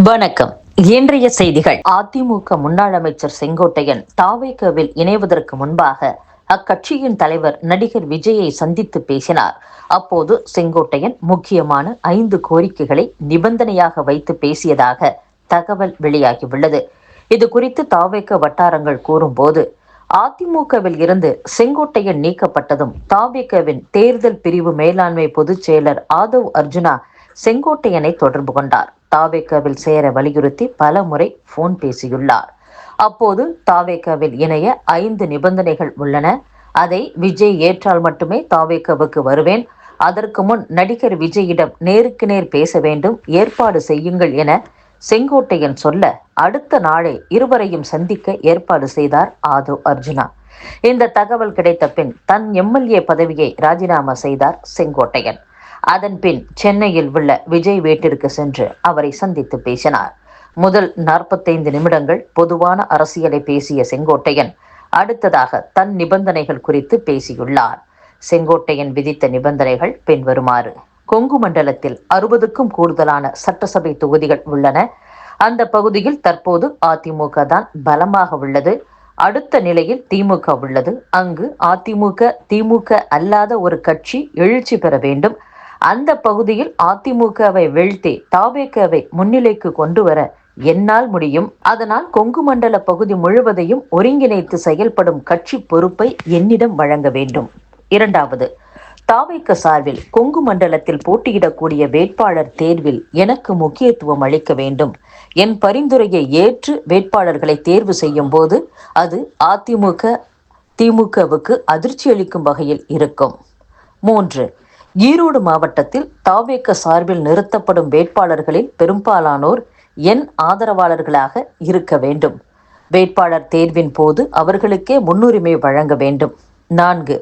வணக்கம். இன்றைய செய்திகள். அதிமுக முன்னாள் அமைச்சர் செங்கோட்டையன் தாவேகவில் இணைவதற்கு முன்பாக அக்கட்சியின் தலைவர் நடிகர் விஜயை சந்தித்து பேசினார். அப்போது செங்கோட்டையன் முக்கியமான 5 கோரிக்கைகளை நிபந்தனையாக வைத்து பேசியதாக தகவல் வெளியாகியுள்ளது. இது குறித்து தாவேக வட்டாரங்கள் கூறும்போது, அதிமுகவில் இருந்து செங்கோட்டையன் நீக்கப்பட்டதும் தாவேகவின் தேர்தல் பிரிவு மேலாண்மை பொதுச் செயலர் ஆதவ் அர்ஜுனா செங்கோட்டையனை தொடர்பு கொண்டார். தாவேகவில் சேர வலியுறுத்தி பல முறை போன் பேசியுள்ளார். அப்போது தாவேகவில் இணைய 5 நிபந்தனைகள் உள்ளன. அதை விஜய் ஏற்றால் மட்டுமே தாவேகவுக்கு வருவேன். அதற்கு முன் நடிகர் விஜயிடம் நேருக்கு நேர் பேச வேண்டும், ஏற்பாடு செய்யுங்கள் என செங்கோட்டையன் சொல்ல, அடுத்த நாளே இருவரையும் சந்திக்க ஏற்பாடு செய்தார் ஆதவ் அர்ஜுனா. இந்த தகவல் கிடைத்த பின் தன் எம்எல்ஏ பதவியை ராஜினாமா செய்தார் செங்கோட்டையன். அதன் பின் சென்னையில் உள்ள விஜய் வீட்டிற்கு சென்று அவரை சந்தித்து பேசினார். முதல் 45 நிமிடங்கள் பொதுவான அரசியலை பேசிய செங்கோட்டையன் அடுத்ததாக தன் நிபந்தனைகள் குறித்து பேசியுள்ளார். செங்கோட்டையன் விதித்த நிபந்தனைகள் பின்வருமாறு. கொங்கு மண்டலத்தில் 60க்கும் கூடுதலான சட்டசபை தொகுதிகள் உள்ளன. அந்த பகுதியில் தற்போது அதிமுக தான் பலமாக உள்ளது. அடுத்த நிலையில் திமுக உள்ளது. அங்கு அதிமுக திமுக அல்லாத ஒரு கட்சி எழுச்சி பெற வேண்டும். அந்த பகுதியில் அதிமுகவை வீழ்த்தி தாவேகவை முன்னிலைக்கு கொண்டு வர என்னால் முடியும். அதனால் கொங்கு மண்டல பகுதி முழுவதையும் ஒருங்கிணைத்து செயல்படும் கட்சி பொறுப்பை என்னிடம் வழங்க வேண்டும். இரண்டாவது, தாவேக சார்பில் கொங்கு மண்டலத்தில் போட்டியிடக்கூடிய வேட்பாளர் தேர்வில் எனக்கு முக்கியத்துவம் அளிக்க வேண்டும். என் பரிந்துரையை ஏற்று வேட்பாளர்களை தேர்வு செய்யும் போது அது அதிமுக திமுகவுக்கு அதிர்ச்சி அளிக்கும் வகையில் இருக்கும். 3, ஈரோடு மாவட்டத்தில் தாவேக சார்பில் நிறுத்தப்படும் வேட்பாளர்களில் பெரும்பாலானோர் என் ஆதரவாளர்களாக இருக்க வேண்டும். வேட்பாளர் தேர்வின் போது அவர்களுக்கே முன்னுரிமை வழங்க வேண்டும். 4,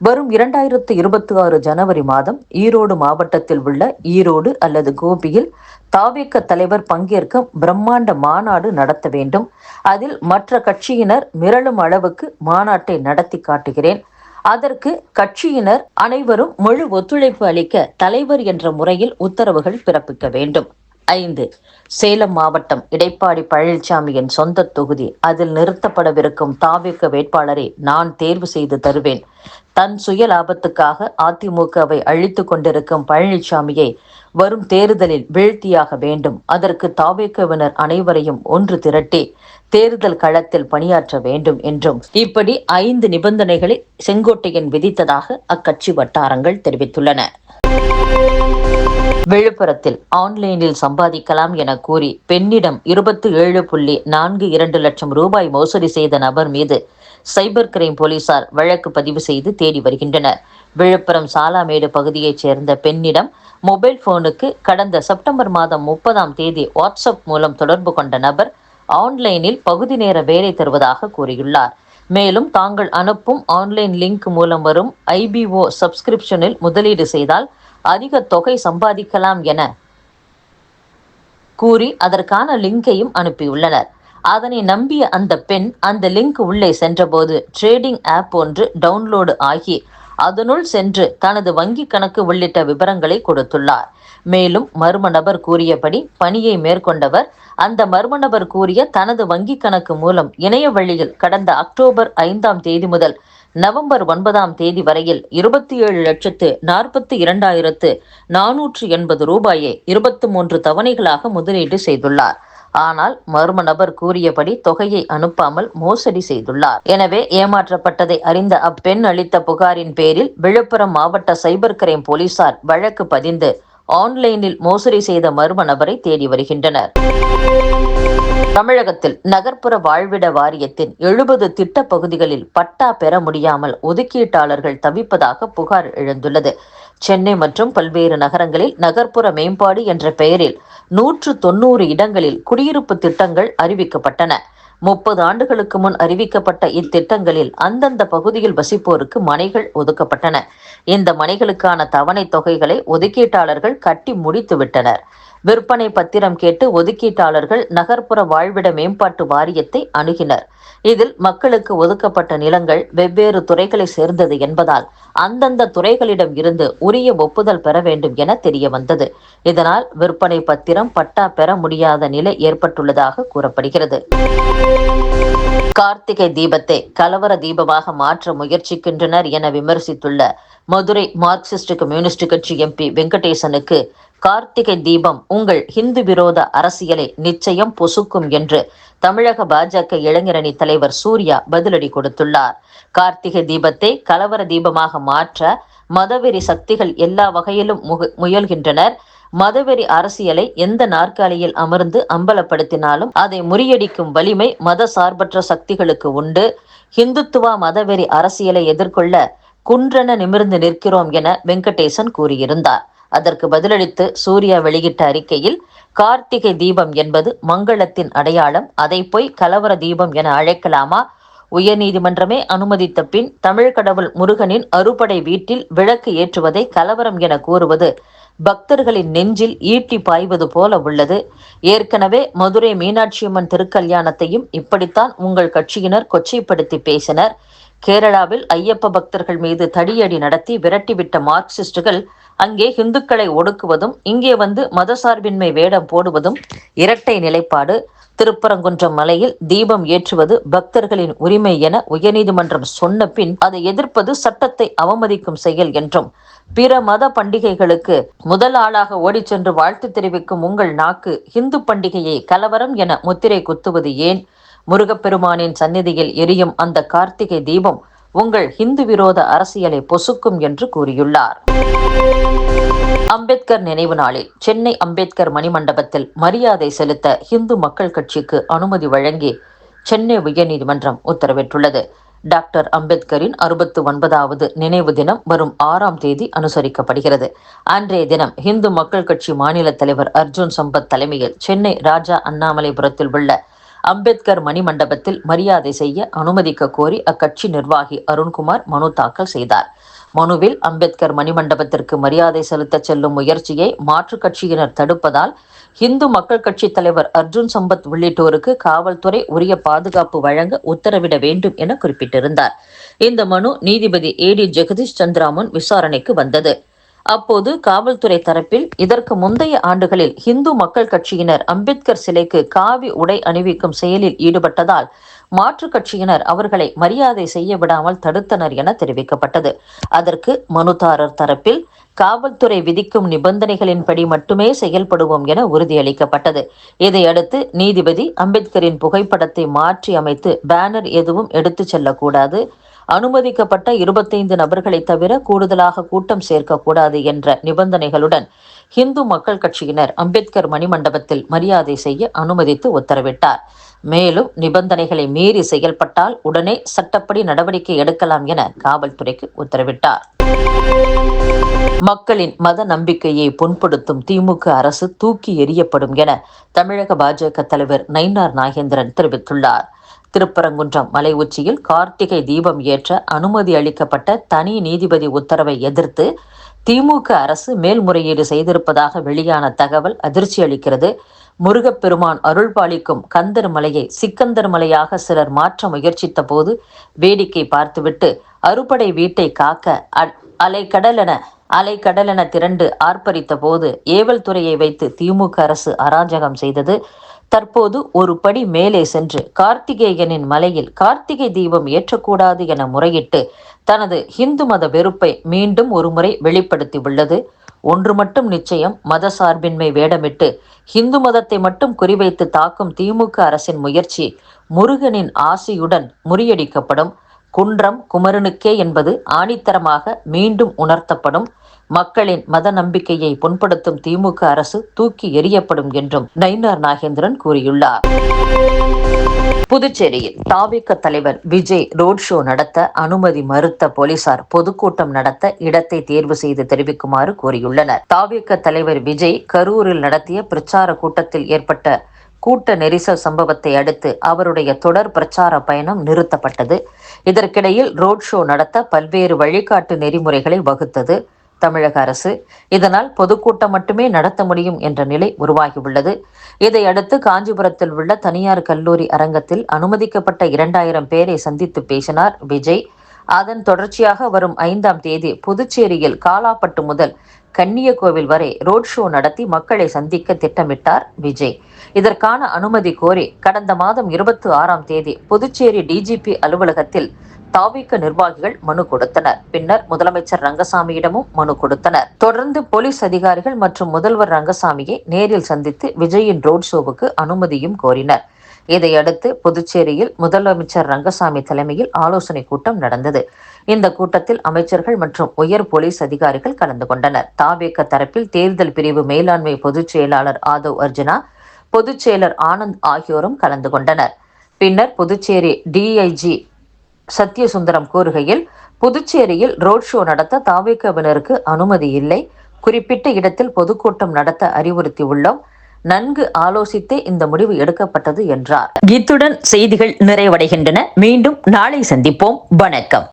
வரும் 2026 ஜனவரி மாதம் ஈரோடு மாவட்டத்தில் உள்ள ஈரோடு அல்லது கோபியில் தாவேக தலைவர் பங்கேற்கும் பிரம்மாண்ட மாநாடு நடத்த வேண்டும். அதில் மற்ற கட்சியினர் மிரளும் அளவுக்கு மாநாட்டை நடத்தி காட்டுகிறேன். அதற்கு கட்சியினர் அனைவரும் முழு ஒத்துழைப்பு அளிக்க தலைவர் என்ற முறையில் உத்தரவுகள் பிறப்பிக்க வேண்டும். 5, சேலம் மாவட்டம் எடப்பாடி பழனிசாமியின் சொந்த தொகுதி. அதில் நிறுத்தப்படவிருக்கும் தாவேக வேட்பாளரை நான் தேர்வு செய்து தருவேன். தன் சுய லாபத்துக்காக அதிமுகவை அழித்து கொண்டிருக்கும் பழனிசாமியை வரும் தேர்தலில் வீழ்த்தியாக வேண்டும். அதற்கு தாவேகவினர் அனைவரையும் ஒன்று திரட்டி தேர்தல் களத்தில் பணியாற்ற வேண்டும் என்றும் இப்படி 5 நிபந்தனைகளை செங்கோட்டையன் விதித்ததாக அக்கட்சி வட்டாரங்கள் தெரிவித்துள்ளன. விழுப்புரத்தில் ஆன்லைனில் சம்பாதிக்கலாம் என கூறி பெண்ணிடம் 27.42 லட்சம் ரூபாய் மோசடி செய்த நபர் மீது சைபர் கிரைம் போலீசார் வழக்கு பதிவு செய்து தேடி வருகின்றனர். விழுப்புரம் சாலாமேடு பகுதியைச் சேர்ந்த பெண்ணிடம் மொபைல் போனுக்கு கடந்த செப்டம்பர் மாதம் 30ஆம் தேதி வாட்ஸ்அப் மூலம் தொடர்பு கொண்ட நபர் ஆன்லைனில் பகுதி நேர வேலை தருவதாக கூறியுள்ளார். மேலும் தாங்கள் அனுப்பும் ஆன்லைன் லிங்க் மூலம் வரும் ஐபிஓ சப்ஸ்கிரிப்ஷனில் முதலீடு செய்தால் அதிக தொகை சம்பாதிக்கலாம் என கூறி அதற்கான லிங்கையும் அனுப்பியுள்ளனர். அதனை நம்பிய அந்த பெண் அந்த லிங்க் உள்ளே சென்றபோது ட்ரேடிங் ஆப் ஒன்று டவுன்லோடு ஆகி அதனுள் சென்று தனது வங்கி கணக்கு உள்ளிட்ட விவரங்களை கொடுத்துள்ளார். மேலும் மர்ம நபர் கூறியபடி பணியை மேற்கொண்டவர் அந்த மர்ம நபர் கூறிய தனது வங்கி கணக்கு மூலம் இணைய வழியில் கடந்த அக்டோபர் 5ஆம் தேதி முதல் நவம்பர் 9ஆம் தேதி வரையில் 27,42,480 ரூபாயை 23 தவணைகளாக முதலீடு செய்துள்ளார். ஆனால் மர்ம நபர் கூறியபடி தொகையை அனுப்பாமல் மோசடி செய்துள்ளார். எனவே ஏமாற்றப்பட்டதை அறிந்த அப்பெண் அளித்த புகாரின் பேரில் விழுப்புரம் மாவட்ட சைபர் கிரைம் போலீசார் வழக்கு பதிந்து ஆன்லைனில் மோசடி செய்த மர்ம நபரை தேடி வருகின்றனர். தமிழகத்தில் நகர்ப்புற வாழ்விட வாரியத்தின் 70 திட்ட பகுதிகளில் பட்டா பெற முடியாமல் ஒதுக்கீட்டாளர்கள் தவிப்பதாக புகார் எழுந்துள்ளது. சென்னை மற்றும் பல்வேறு நகரங்களில் நகர்ப்புற மேம்பாடு என்ற பெயரில் 190 இடங்களில் குடியிருப்பு திட்டங்கள் அறிவிக்கப்பட்டன. 30 ஆண்டுகளுக்கு முன் அறிவிக்கப்பட்ட இத்திட்டங்களில் அந்தந்த பகுதியில் வசிப்போருக்கு மனைகள் ஒதுக்கப்பட்டன. இந்த மனைகளுக்கான தவணை தொகைகளை ஒதுக்கீட்டாளர்கள் கட்டி முடித்து விட்டனர். விற்பனை பத்திரம் கேட்டு ஒதுக்கீட்டாளர்கள் நகர்ப்புற வாழ்விட மேம்பாட்டு வாரியத்தை அணுகினர். இதில் மக்களுக்கு ஒதுக்கப்பட்ட நிலங்கள் வெவ்வேறு துறைகளை சேர்ந்தது என்பதால் அந்தந்த துறைகளிடம் இருந்து உரிய ஒப்புதல் பெற வேண்டும் என தெரிய வந்தது. இதனால் விற்பனை பத்திரம், பட்டா பெற முடியாத நிலை ஏற்பட்டுள்ளதாக கூறப்படுகிறது. கார்த்திகை தீபத்தை கலவர தீபமாக மாற்ற முயற்சிக்கின்றனர் என விமர்சித்துள்ள மதுரை மார்க்சிஸ்ட் கம்யூனிஸ்ட் கட்சி எம்பி வெங்கடேசனுக்கு கார்த்திகை தீபம் உங்கள் ஹிந்து விரோத அரசியலை நிச்சயம் பொசுக்கும் என்று தமிழக பாஜக இளைஞரணி தலைவர் சூர்யா பதிலடி கொடுத்துள்ளார். கார்த்திகை தீபத்தை கலவர தீபமாக மாற்ற மதவெறி சக்திகள் எல்லா வகையிலும் முயல்கின்றனர். மதவெறி அரசியலை எந்த நாற்காலியில் அமர்ந்து அம்பலப்படுத்தினாலும் அதை முறியடிக்கும் வலிமை மத சார்பற்ற சக்திகளுக்கு உண்டு. ஹிந்துத்துவா மதவெறி அரசியலை எதிர்கொள்ள குன்றென நிமிர்ந்து நிற்கிறோம் என வெங்கடேசன் கூறியிருந்தார். அதற்கு பதிலளித்து சூர்யா வெளியிட்ட அறிக்கையில், கார்த்திகை தீபம் என்பது மங்களத்தின் அடையாளம், அதை போய் கலவர தீபம் என அழைக்கலாமா? உயர்நீதிமன்றமே அனுமதித்த பின் தமிழ் கடவுள் முருகனின் அறுபடை வீட்டில் விளக்கு ஏற்றுவதை கலவரம் என கூறுவது பக்தர்களின் நெஞ்சில் ஈட்டி பாய்வது போல உள்ளது. ஏற்கனவே மதுரை மீனாட்சியம்மன் திருக்கல்யாணத்தையும் இப்படித்தான் உங்கள் கட்சியினர் கொச்சைப்படுத்தி பேசினர். கேரளாவில் ஐயப்ப பக்தர்கள் மீது தடியடி நடத்தி விரட்டிவிட்ட மார்க்சிஸ்டுகள் அங்கே இந்துக்களை ஒடுக்குவதும் இங்கே வந்து மதசார்பின்மை வேடம் போடுவதும் இரட்டை நிலைப்பாடு. திருப்பரங்குன்றம் மலையில் தீபம் ஏற்றுவது பக்தர்களின் உரிமை என உயர்நீதிமன்றம் சொன்ன பின் அதை எதிர்ப்பது சட்டத்தை அவமதிக்கும் செயல் என்றும், பிற மத பண்டிகைகளுக்கு முதல் ஆளாக ஓடிச் சென்று வாழ்த்து தெரிவிக்கும் உங்கள் நாக்கு இந்து பண்டிகையை கலவரம் என முத்திரை குத்துவது ஏன்? முருகப்பெருமானின் சந்நிதியில் எரியும் அந்த கார்த்திகை தீபம் உங்கள் ஹிந்து விரோத அரசியலை பொசுக்கும் என்று கூறியுள்ளார். அம்பேத்கர் நினைவு நாளில் சென்னை அம்பேத்கர் மணிமண்டபத்தில் மரியாதை செலுத்த இந்து மக்கள் கட்சிக்கு அனுமதி வழங்கி சென்னை உயர்நீதிமன்றம் உத்தரவிட்டுள்ளது. டாக்டர் அம்பேத்கரின் 69வது நினைவு தினம் வரும் 6ஆம் தேதி அனுசரிக்கப்படுகிறது. அன்றைய தினம் இந்து மக்கள் கட்சி மாநில தலைவர் அர்ஜுன் சம்பத் தலைமையில் சென்னை ராஜா அண்ணாமலைபுரத்தில் உள்ள அம்பேத்கர் மணிமண்டபத்தில் மரியாதை செய்ய அனுமதிக்க கோரி அக்கட்சி நிர்வாகி அருண்குமார் மனு தாக்கல் செய்தார். மனுவில் அம்பேத்கர் மணிமண்டபத்திற்கு மரியாதை செலுத்த செல்லும் முயற்சியை மாற்றுக் கட்சியினர் தடுப்பதால் இந்து மக்கள் கட்சி தலைவர் அர்ஜுன் சம்பத் உள்ளிட்டோருக்கு காவல்துறை உரிய பாதுகாப்பு வழங்க உத்தரவிட வேண்டும் என குறிப்பிட்டிருந்தார். இந்த மனு நீதிபதி AD ஜெகதீஷ் சந்திரா முன் விசாரணைக்கு வந்தது. அப்போது காவல்துறை தரப்பில் இதற்கு முந்தைய ஆண்டுகளில் இந்து மக்கள் கட்சியினர் அம்பேத்கர் சிலைக்கு காவி உடை அணிவிக்கும் செயலில் ஈடுபட்டதால் மாற்றுக் கட்சியினர் அவர்களை மரியாதை செய்ய விடாமல் தடுத்தனர் என தெரிவிக்கப்பட்டது. அதற்கு மனுதாரர் தரப்பில் காவல்துறை விதிக்கும் நிபந்தனைகளின்படி மட்டுமே செயல்படுவோம் என உறுதியளிக்கப்பட்டது. இதையடுத்து நீதிபதி அம்பேத்கரின் புகைப்படத்தை மாற்றி அமைத்து பேனர் எதுவும் எடுத்துச் செல்லக்கூடாது, அனுமதிக்கப்பட்ட 25 நபர்களை தவிர கூடுதலாக கூட்டம் சேர்க்கக்கூடாது என்ற நிபந்தனைகளுடன் இந்து மக்கள் கட்சியினர் அம்பேத்கர் மணிமண்டபத்தில் மரியாதை செய்ய அனுமதித்து உத்தரவிட்டார். மேலும் நிபந்தனைகளை மீறி செயல்பட்டால் உடனே சட்டப்படி நடவடிக்கை எடுக்கலாம் என காவல்துறைக்கு உத்தரவிட்டார். மக்களின் மத நம்பிக்கையை புண்படுத்தும் திமுக அரசு தூக்கி எறியப்படும் என தமிழக பாஜக தலைவர் நயினார் நாகேந்திரன் தெரிவித்துள்ளார். திருப்பரங்குன்றம் மலை உச்சியில் கார்த்திகை தீபம் ஏற்ற அனுமதி அளிக்கப்பட்ட தனி நீதிபதி உத்தரவை எதிர்த்து திமுக அரசு மேல்முறையீடு செய்திருப்பதாக வெளியான தகவல் அதிர்ச்சி அளிக்கிறது. முருகப்பெருமான் அருள் பாலிக்கும் கந்தர் மலையை சிக்கந்தர் மலையாக சிலர் மாற்ற முயற்சித்த போது வேடிக்கை பார்த்துவிட்டு அறுபடை வீட்டை காக்க அலைக்கடலென திரண்டு ஆர்ப்பரித்த போது ஏவல் துறையை வைத்து திமுக அரசு அராஜகம் செய்தது. தற்போது ஒரு படி மேலே சென்று கார்த்திகேயனின் மலையில் கார்த்திகை தீபம் ஏற்றக்கூடாது என முறையிட்டு தனது இந்து மத வெறுப்பை மீண்டும் ஒருமுறை வெளிப்படுத்தி உள்ளது. ஒன்று மட்டும் நிச்சயம், மத சார்பின்மை வேடமிட்டு இந்து மதத்தை மட்டும் குறிவைத்து தாக்கும் திமுக அரசின் முயற்சி முருகனின் ஆசியுடன் முறியடிக்கப்படும். குன்றம் குமரனுக்கே என்பது ஆணித்தரமாக மீண்டும் உணர்த்தப்படும். மக்களின் மத நம்பிக்கையை புண்படுத்தும் திமுக அரசு தூக்கி எறியப்படும் என்றும் நயினார் நாகேந்திரன் கூறியுள்ளார். புதுச்சேரியில் தாவேக தலைவர் விஜய் ரோட் ஷோ நடத்த அனுமதி மறுத்த போலீசார் பொதுக்கூட்டம் நடத்த இடத்தை தேர்வு செய்து தெரிவிக்குமாறு கூறியுள்ளனர். தாவேக தலைவர் விஜய் கரூரில் நடத்திய பிரச்சார கூட்டத்தில் ஏற்பட்ட கூட்ட நெரிசல் சம்பவத்தை அடுத்து அவருடைய தொடர் பிரச்சார பயணம் நிறுத்தப்பட்டது. இதற்கிடையில் ரோட் ஷோ நடத்த பல்வேறு வழிகாட்டு நெறிமுறைகளை வகுத்தது. தமிழக அரசு. இதனால் பொதுக்கூட்டம் மட்டுமே நடத்த முடியும் என்ற நிலை உருவாகியுள்ளது. இதையடுத்து காஞ்சிபுரத்தில் உள்ள தனியார் கல்லூரி அரங்கத்தில் அனுமதிக்கப்பட்ட 2000 பேரை சந்தித்து பேசினார் விஜய். அதன் தொடர்ச்சியாக வரும் 5ஆம் தேதி புதுச்சேரியில் காலாப்பட்டு முதல் கன்னியகோவில் வரை ரோட் ஷோ நடத்தி மக்களை சந்திக்க திட்டமிட்டார் விஜய். இதற்கான அனுமதி கோரி கடந்த மாதம் 26ஆம் தேதி புதுச்சேரி டிஜிபி அலுவலகத்தில் தாவிக நிர்வாகிகள் மனு கொடுத்தனர். பின்னர் முதலமைச்சர் ரங்கசாமியிடமும் மனு கொடுத்தனர். தொடர்ந்து போலீஸ் அதிகாரிகள் மற்றும் முதல்வர் ரங்கசாமியை நேரில் சந்தித்து விஜயின் ரோட் ஷோவுக்கு அனுமதியும் கோரினர். இதையடுத்து புதுச்சேரியில் முதலமைச்சர் ரங்கசாமி தலைமையில் ஆலோசனை கூட்டம் நடந்தது. இந்த கூட்டத்தில் அமைச்சர்கள் மற்றும் உயர் போலீஸ் அதிகாரிகள் கலந்து கொண்டனர். தாவேக தரப்பில் தேர்தல் பிரிவு மேலாண்மை பொதுச் செயலாளர் ஆதவ் அர்ஜுனா, பொதுச் செயலர் ஆனந்த் ஆகியோரும் கலந்து கொண்டனர். பின்னர் புதுச்சேரி டிஐஜி சத்யசுந்தரம் கூறுகையில், புதுச்சேரியில் ரோட் ஷோ நடத்த தாவேகவினருக்கு அனுமதி இல்லை. குறிப்பிட்ட இடத்தில் பொதுக்கூட்டம் நடத்த அறிவுறுத்தியுள்ளோம். நன்கு ஆலோசித்தே இந்த முடிவு எடுக்கப்பட்டது என்றார். இத்துடன் செய்திகள் நிறைவடைகின்றன. மீண்டும் நாளை சந்திப்போம். வணக்கம்.